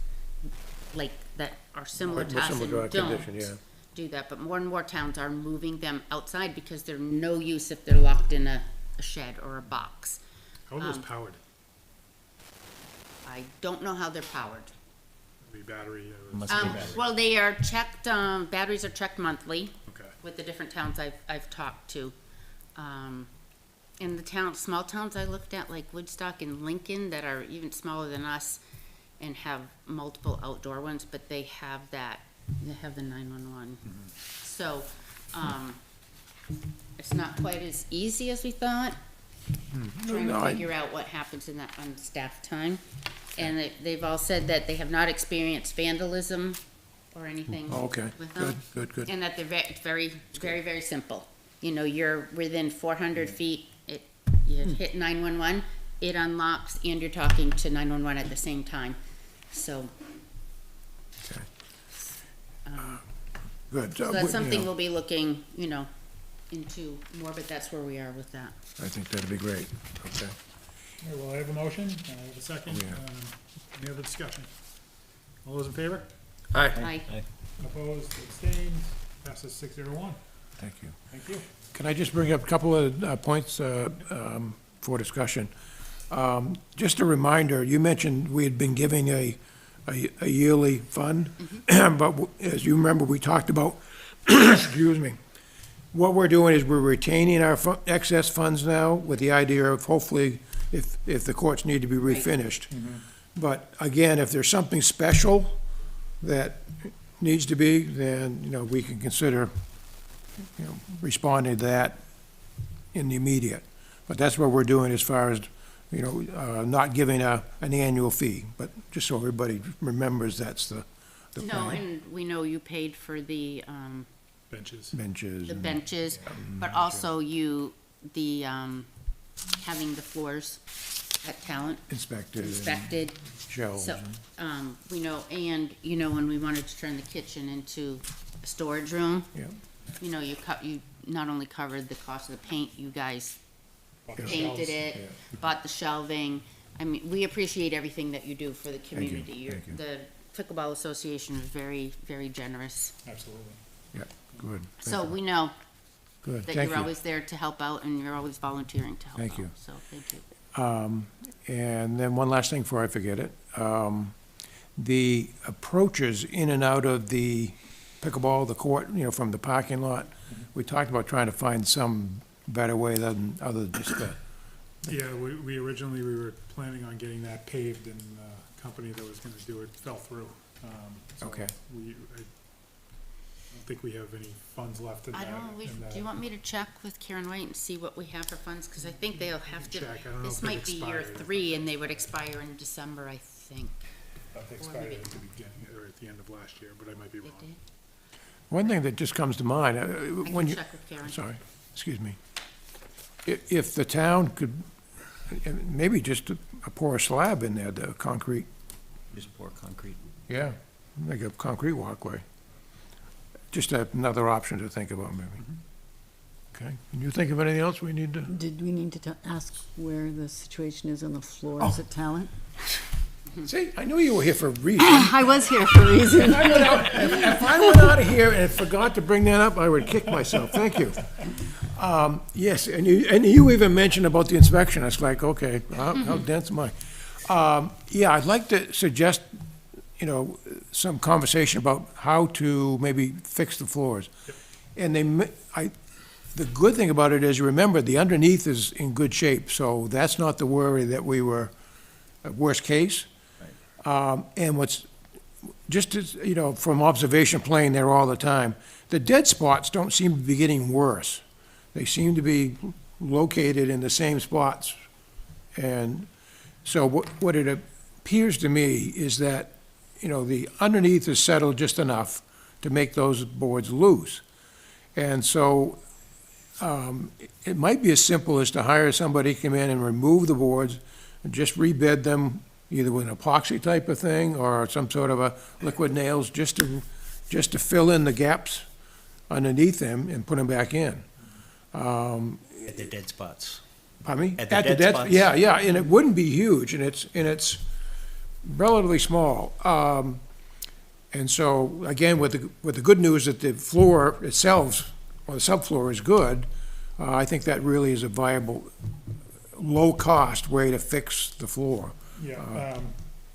like that are similar to us Similar and to our don't condition, do that, but more and more towns are moving them outside because they're no use if they're locked in a shed or a box. How are those powered? I don't know how they're powered. The battery? Must be battery. Well, they are checked, batteries are checked monthly Okay. with the different towns I've talked to. In the town, small towns I looked at, like Woodstock and Lincoln, that are even smaller than us and have multiple outdoor ones, but they have that, they have the 911. So, it's not quite as easy as we thought, trying No, to I- figure out what happens in that unstaffed time. And they've all said that they have not experienced vandalism or anything Oh, okay, with good, them. good, good. And that they're very, very simple. You know, you're within 400 feet, you hit 911, it unlocks, and you're talking to 911 at the same time. So, Okay. Good. so that's something we'll be looking, into more, but that's where we are with that. I think that'd be great, okay. All right, well, I have a motion, I have a second. Oh, yeah. Any other discussion? All those in favor? Aye. Opposed, abstained, passes 601. Thank you. Thank you. Can I just bring up a couple of points for discussion? Just a reminder, you mentioned we had been giving a yearly fund, but as you remember, we talked about, excuse me, what we're doing is we're retaining our excess funds now with the idea of hopefully, if the courts need to be refinished. But again, if there's something special that needs to be, then, we can consider, responding to that in the immediate. But that's what we're doing as far as, not giving an annual fee, but just so everybody remembers that's the No, plan. and we know you paid for the Benches. Benches. the and- benches, but also having the floors at Talent Inspected. and inspected. Shelves. So, and- we know, and, when we wanted to turn the kitchen into a storage room, Yeah. you not only covered the cost of the paint, you guys Bought the painted shelves. it, bought the shelving. I mean, we appreciate everything that you do for the you, community. thank you. The Pickleball Association is very, very generous. Absolutely. Yeah, good. So Thank you. we know Good, that thank you're you. always there to help out, and you're always volunteering to help out. Thank you. So, thank you. And then one last thing before I forget it. The approaches in and out of the pickleball, the court, from the parking lot, we talked about trying to find some better way other than just the, Yeah, we originally, we were planning on getting that paved, and the company that was gonna do it fell through. So Okay. I don't think we have any funds left in I that. don't, in that. do you want me to check with Karen White and see what we have for funds? Because I think they'll have to, Check. I don't know this if they've might be year expired. 3, and they would expire in December, I think. I think expired at the beginning, or at the end of last year, but I might be They wrong. did? one thing that just comes to mind, I when can you, check with Karen. sorry, excuse me. If the town could, maybe just pour a slab in there, the concrete, Just pour concrete. yeah, like a concrete walkway. Just another option to think about, maybe. Okay, can you think of anything else we need to? Did we need to ask where the situation is on the floors at Talent? See, I knew you were here for a reason. I was here for a reason. If I went out of here and forgot to bring that up, I would kick myself. Thank you. Yes, and you even mentioned about the inspection. It's like, okay, how dense am I? Yeah, I'd like to suggest, some conversation about how to maybe fix the floors. And the good thing about it is, remember, the underneath is in good shape, so that's not the worry that we were, worst case. And what's, just as, you know, from observation playing there all the time, the dead spots don't seem to be getting worse. They seem to be located in the same spots. And so what it appears to me is that, you know, the underneath is settled just enough to make those boards loose. And so, it might be as simple as to hire somebody to come in and remove the boards and just rebed them, either with an epoxy type of thing or some sort of a liquid nails, just to fill in the gaps underneath them and put them back in. At the dead spots. Pardon me? At the dead spots? Yeah, yeah, and it wouldn't be huge, and it's relatively small. And so, again, with the good news that the floor itself, or the subfloor is good, I think that really is a viable, low-cost way to fix the floor. Yeah,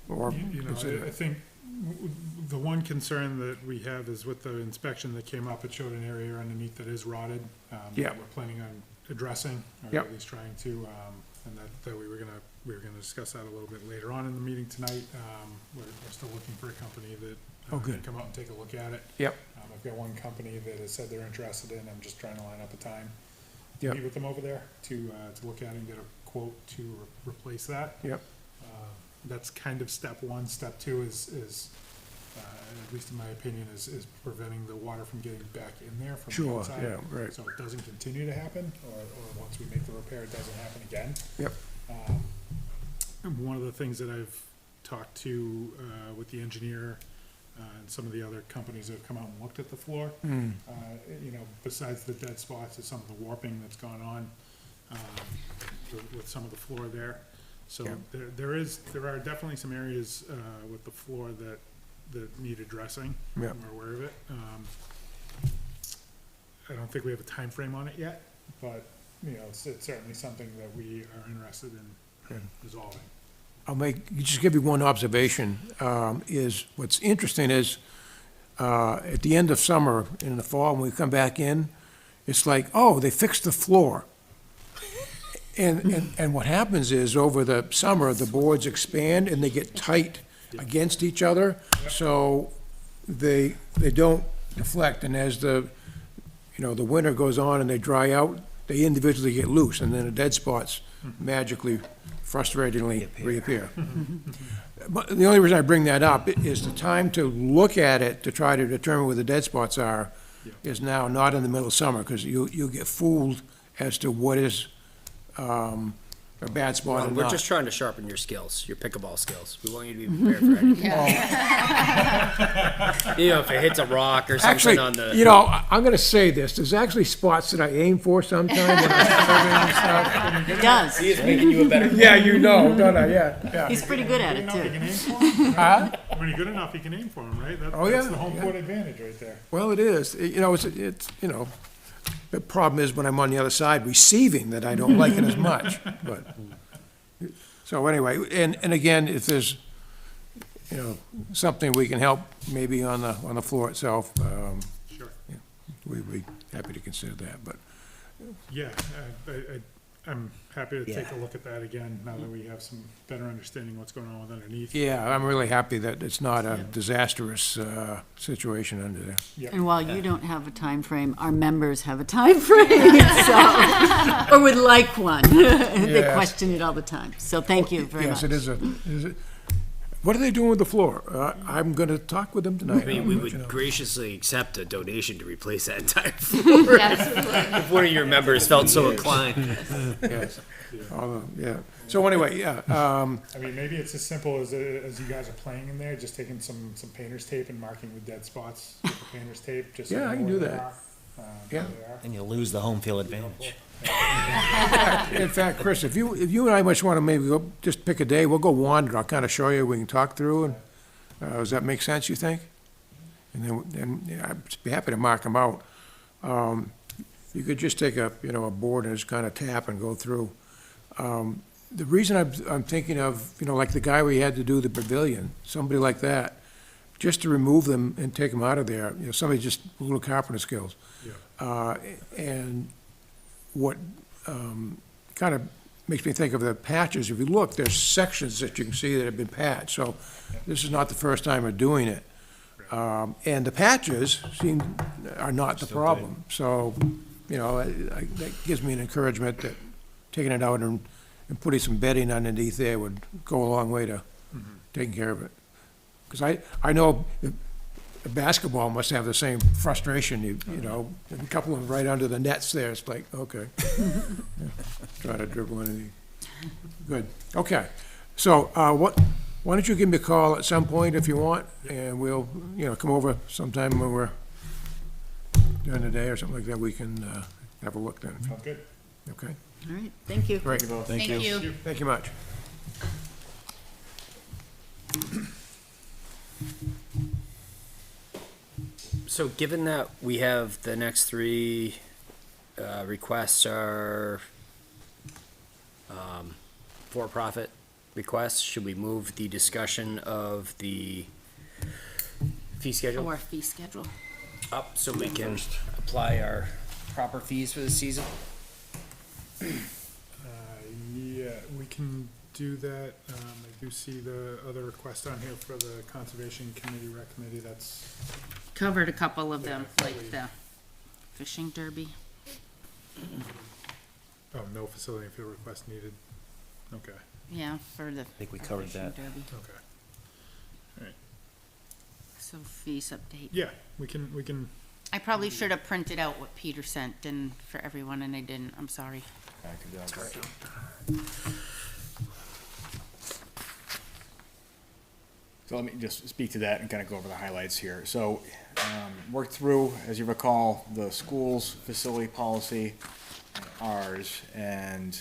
Or, you know, I think the one concern that we have is with the inspection that came up, it showed an area underneath that is rotted. Yeah. That we're planning on addressing, or Yep. at least trying to, and that we were gonna discuss that a little bit later on in the meeting tonight. We're still looking for a company that Oh, can good. come out and take a look at it. Yep. I've got one company that has said they're interested in, I'm just trying to line up a time to Yep. meet with them over there to look at it and get a quote to replace that. Yep. That's kind of step one. Step two is at least in my opinion, is preventing the water from getting back in there from the Sure, outside. yeah, right. So it doesn't continue to happen, or once we make the repair, it doesn't happen again. Yep. And one of the things that I've talked to with the engineer and some of the other companies that have come out and looked at the floor, you know, besides the dead spots, is some of the warping that's gone on with some of the floor there. So there are definitely some areas with the floor that need addressing. Yeah. We're aware of it. I don't think we have a time frame on it yet, but, you know, it's certainly something that we are interested in resolving. Just give you one observation, is what's interesting is, at the end of summer, in the fall, when we come back in, it's like, oh, they fixed the floor. And what happens is, over the summer, the boards expand and they get tight against each other, so they don't deflect, and as the winter goes on and they dry out, they individually get loose, and then the dead spots magically, frustratingly reappear. But the only reason I bring that up is the time to look at it to try to determine where the dead spots are is now not in the middle of summer, because you'll get fooled as to what is a bad spot Well, and we're not. just trying to sharpen your skills, your pickleball skills. We want you to be prepared for anything. You know, if it hits a rock or something Actually, on the. you know, I'm gonna say this, there's actually spots that I aim for sometimes when I'm serving and stuff. It does. He is making you a better. Yeah, you know, don't I? Yeah. He's pretty good at it, Good enough, you too. can aim for 'em. Huh? When you're good enough, you can aim for them, right? Oh, That's yeah, the home yeah. court advantage right there. Well, it is. You know, it's, you know, the problem is when I'm on the other side receiving that I don't like it as much, but. So anyway, and again, if there's, you know, something we can help maybe on the floor itself, Sure. we'd be happy to consider that, but. Yeah, I'm happy to take a look at that again, now that we have some better understanding what's going on with underneath. Yeah, I'm really happy that it's not a disastrous situation under there. And while you don't have a time frame, our members have a time frame, so, or would like one. They Yes. question it all the time. So thank you very much. Yes, it is what are they doing with the floor? I'm gonna talk with them tonight. I mean, I'll we let you know. would graciously accept a donation to replace that entire floor. If one of your members felt so inclined. Yes. Yeah, so anyway, I mean, maybe it's as simple as you guys are playing in there, just taking some painter's tape and marking the dead spots with the painter's tape, just. so Yeah, I you can know do where they that. are, Yeah. where they are. And you lose the home field advantage. in fact, Chris, if you and I much wanna maybe go, just pick a day, we'll go wander, I'll kinda show you, we can talk through, and, does that make sense, you think? And then yeah, I'd be happy to mark them out. You could just take a board and just kinda tap and go through. The reason I'm thinking of, like the guy we had to do the pavilion, somebody like that, just to remove them and take them out of there, somebody just, a little carpenter skills. Yeah. And what kind of makes me think of the patches, if you look, there's sections that you can see that have been patched, so this is not the first time we're doing it. And the patches are not the problem, so, you know, that gives me an encouragement that taking it out and putting some bedding underneath there would go a long way to taking care of it. Because I know basketball must have the same frustration, you know, a couple of them right under the nets there, it's like, okay. Try to dribble anything. Good, okay. So, why don't you give me a call at some point if you want, and we'll, you know, come over sometime when we're during the day or something like that, we can have a look then, Sounds good. okay? All right, thank you. Great, Thank you. thank you much. So given that we have the next three requests are for-profit requests, should we move the discussion of the fee schedule Or fee schedule. up so we can apply our proper fees for the season? Yeah, we can do that. I do see the other request on here for the Conservation Committee, Rec Committee, that's, Covered a couple of them, Yeah, like the fishing derby. oh, no facility and field request needed. Okay, Yeah, for the. I think we covered that. Derby. okay. So fees update. Yeah, we can, I probably should have printed out what Peter sent and for everyone, and I didn't. I'm sorry. So let me just speak to that and kind of go over the highlights here. So, worked through, as you recall, the school's facility policy, and ours, and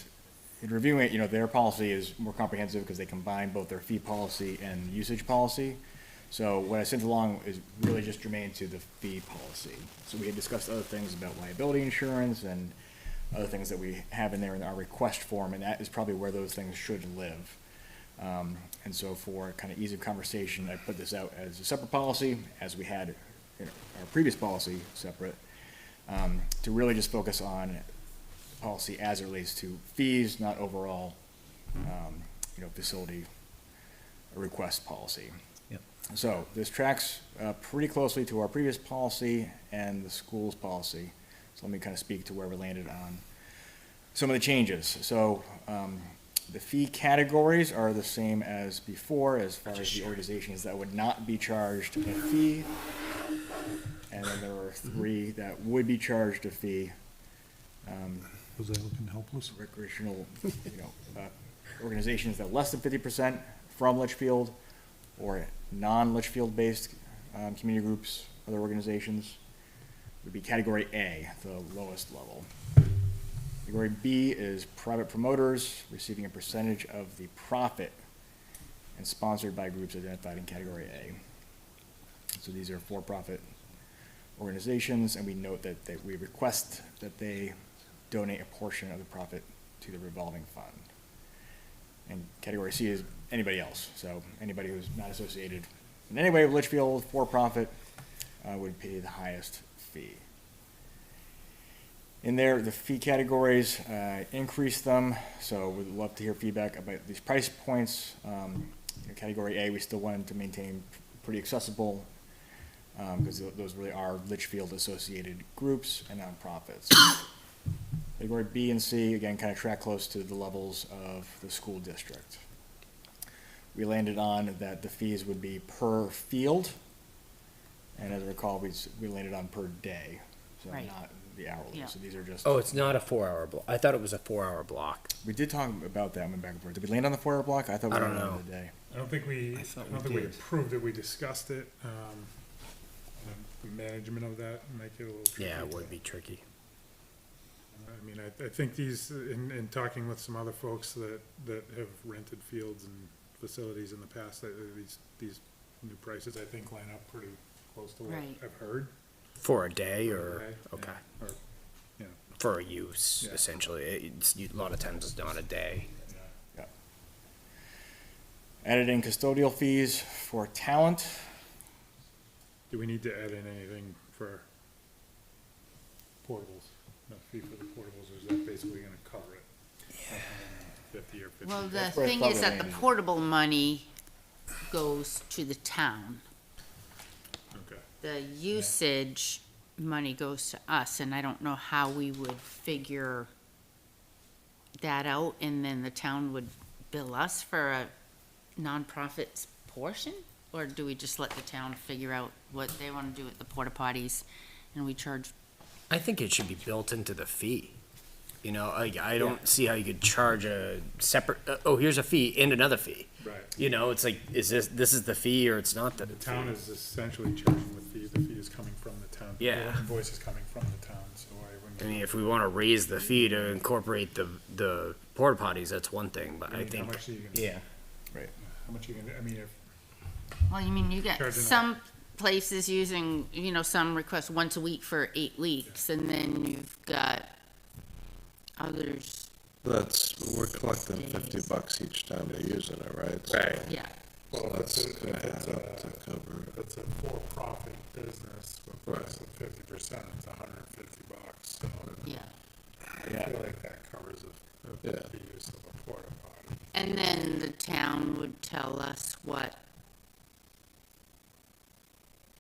in reviewing it, you know, their policy is more comprehensive because they combine both their fee policy and usage policy. So what I sent along is really just germane to the fee policy. So we had discussed other things about liability insurance and other things that we have in there in our request form, and that is probably where those things should live. And so for kind of ease of conversation, I put this out as a separate policy, as we had in our previous policy separate, to really just focus on policy as it relates to fees, not overall, you know, facility request policy. Yep. So this tracks pretty closely to our previous policy and the school's policy. So let me kind of speak to where we landed on some of the changes. So the fee categories are the same as before as far as the organizations that would not be charged a fee. And then there were three that would be charged a fee. Was I looking helpless? Recreational, you know, organizations that less than 50% from Litchfield or non-Litchfield based community groups, other organizations, would be category A, the lowest level. Category B is private promoters receiving a percentage of the profit and sponsored by groups identified in category A. So these are for-profit organizations, and we note that we request that they donate a portion of the profit to the revolving fund. And category C is anybody else, so anybody who's not associated in any way with Litchfield for-profit would pay the highest fee. In there, the fee categories, increase them, so we'd love to hear feedback about these price points. In category A, we still wanted to maintain pretty accessible, because those really are Litchfield-associated groups and nonprofits. Category B and C, again, kind of track close to the levels of the school district. We landed on that the fees would be per field, and as I recall, we landed on per day, so Right. not the hourly. Yeah. So these are just. Oh, it's not a 4-hour block. I thought it was a 4-hour block. We did talk about that, went back and forth. Did we land on the 4-hour block? I thought we I don't landed on know. the day. I don't think we we did. approved it, we discussed it. The management of that make it a little tricky. Yeah, it would be tricky. I mean, I think these, in talking with some other folks that have rented fields and facilities in the past, that these new prices, I think, line up pretty close to what Right. I've heard. For a day or, Right? okay, Yeah. Or, you know, for a use, Yeah. essentially. A lot of times it's not a day. Yeah. Added in custodial fees for talent. do we need to add in anything for portables? No fee for the portables, or is that basically gonna cover it. 50 or 50. Well, the That's where I thing thought is we that the landed. portable money goes to the town. Okay. The usage money goes to us, and I don't know how we would figure that out, and then the town would bill us for a nonprofit's portion? Or do we just let the town figure out what they wanna do with the porta potties, and we charge? I think it should be built into the fee. You know, like, I don't see how you could charge a separate, oh, here's a fee and another fee. Right. You know, it's like, this is the fee or it's not the The town fee? is essentially charging the fee is coming from the town. Yeah. The invoice is coming from the town, so I wouldn't. I mean, if we wanna raise the fee to incorporate the porta potties, that's one thing, but I I mean, think. How much are you gonna? Yeah. Right. How much are you gonna, I mean, if, Well, you mean, you get Charging some places using, some request once a week for 8 weeks, and then you've got others, We're collecting $50 each time they're using it, right? Right. yeah. well, if That's it's a, gonna if it's add up to a, cover. if it's a for-profit business with Right. less than 50%, it's $150, so Yeah. I feel like that covers the Yeah. use of a porta potty. And then the town would tell us what,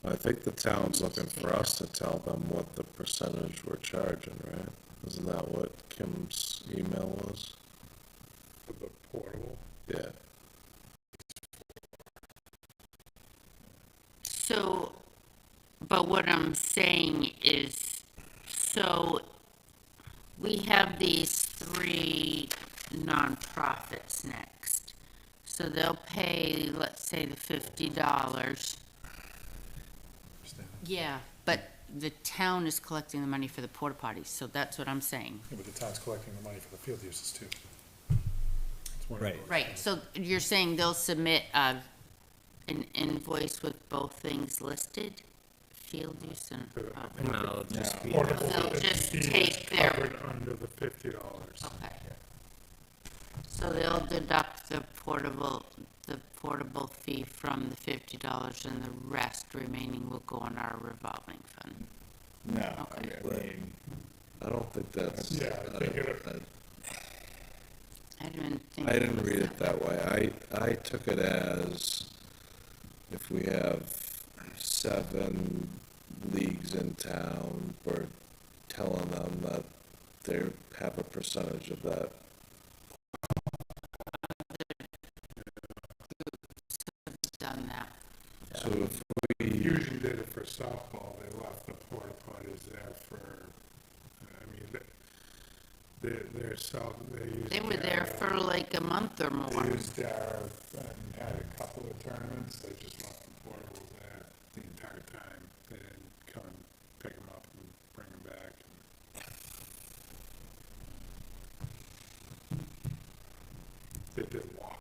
I think the town's looking for us to tell them what the percentage we're charging, right? Isn't that what Kim's email was? For the portable. Yeah. so, but what I'm saying is, so we have these 3 nonprofits next. So they'll pay, let's say, the $50. Yeah, but the town is collecting the money for the porta potties, so that's what I'm saying. Yeah, but the town's collecting the money for the field uses too. It's one of Right. those Right, things. so you're saying they'll submit an invoice with both things listed? Field use and, No, just be. Portable They'll just fee is take their- covered under the $50. okay. So they'll deduct the portable fee from the $50, and the rest remaining will go in our revolving fund. No, Okay. I mean, I don't think that's. Yeah, I think it- I didn't think. I didn't read it that way. I took it as if we have 7 leagues in town, we're telling them that they have a percentage of that. Done that. So if We we, usually did it for softball, they left the porta potties there for, I mean, they used. They were there for like a month or more. They used our, and had a couple of tournaments, they just left the portables there the entire time. They didn't come and pick them up and bring them back. They did walk.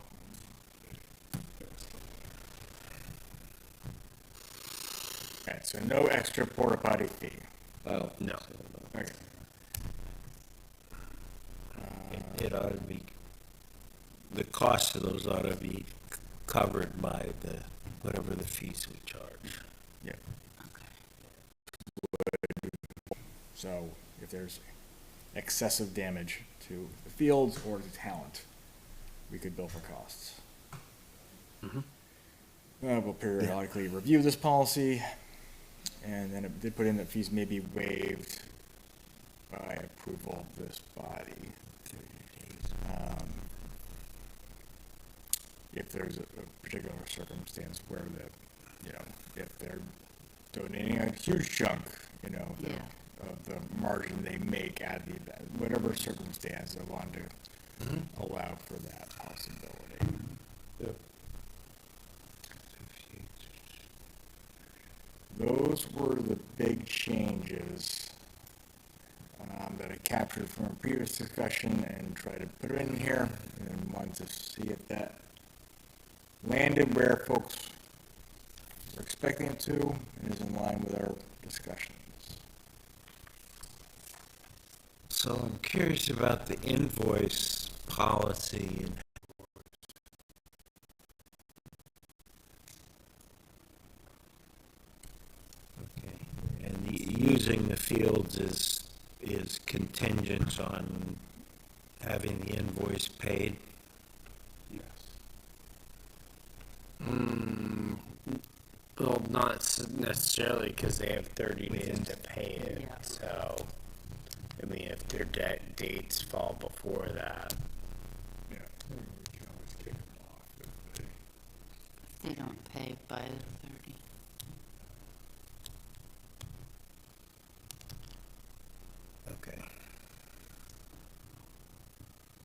right, so no extra porta potty fee. I don't think No. so, no. Okay. It ought to be, the cost of those ought to be covered by whatever the fees we charge. Yeah, Okay. so if there's excessive damage to the fields or the talent, we could bill for costs. We'll periodically review this policy, and then it did put in that fees may be waived by approval of this body. If there's a particular circumstance where if they're donating a huge chunk, Yeah. of the margin they make at the event, whatever circumstance, I want to allow for that possibility. Yep. Those were the big changes that I captured from a previous discussion and tried to put it in here, and wanted to see if that landed where folks were expecting it to, and is in line with our discussions. So I'm curious about the invoice policy and okay, and using the fields is contingent on having the invoice paid? Well, not necessarily, because they have 30 days to pay it, Yeah. so, I mean, if their dates fall before that. Yeah, we can always kick them off if they. They don't pay by the 30.